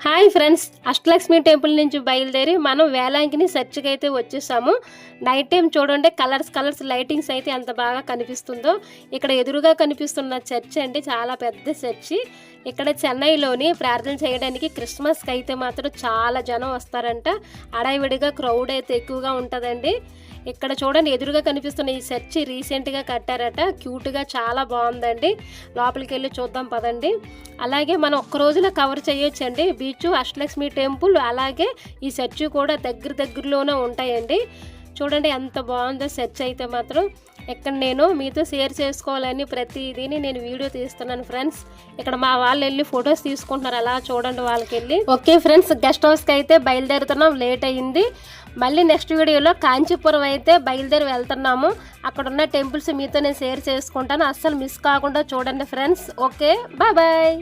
Hi friends, Ashtalakshmi temple నుంచి బయలుదేరి మనం వేలాంగిని చర్చికి అయితే వచ్చేసాము. నైట్ టైం చూడండి, కలర్స్ లైటింగ్స్ అయితే ఎంత బాగా కనిపిస్తుందో. ఇక్కడ ఎదురుగా కనిపిస్తున్న చర్చ్ అండి, చాలా పెద్ద చర్చి. ఇక్కడ చెన్నైలోని ప్రార్థన చేయడానికి క్రిస్మస్కి అయితే మాత్రం చాలా జనం వస్తారంట. అడావిడిగా క్రౌడ్ అయితే ఎక్కువగా ఉంటుందండి. ఇక్కడ చూడండి, ఎదురుగా కనిపిస్తున్న ఈ చర్చి రీసెంట్గా కట్టారట. క్యూట్గా చాలా బాగుందండి. లోపలికి వెళ్ళి చూద్దాం పదండి. అలాగే మనం ఒక్క రోజులో కవర్ చేయొచ్చండి. బీచ్, అష్టలక్ష్మి టెంపుల్, అలాగే ఈ చర్చి కూడా దగ్గరలోనే ఉంటాయండి. చూడండి ఎంత బాగుందో చర్చ్ అయితే మాత్రం. ఇక్కడ నేను మీతో షేర్ చేసుకోవాలని ప్రతిదీని నేను వీడియో తీస్తున్నాను ఫ్రెండ్స్. ఇక్కడ మా వాళ్ళు వెళ్ళి ఫొటోస్ తీసుకుంటున్నారు, అలా చూడండి వాళ్ళకి వెళ్ళి. ఓకే ఫ్రెండ్స్, గెస్ట్ హౌస్కి అయితే బయలుదేరుతున్నాం, లేట్ అయ్యింది. మళ్ళీ నెక్స్ట్ వీడియోలో కాంచీపురం అయితే బయలుదేరి వెళ్తున్నాము. అక్కడ ఉన్న టెంపుల్స్ మీతో నేను షేర్ చేసుకుంటాను, అస్సలు మిస్ కాకుండా చూడండి ఫ్రెండ్స్. Okay, bye.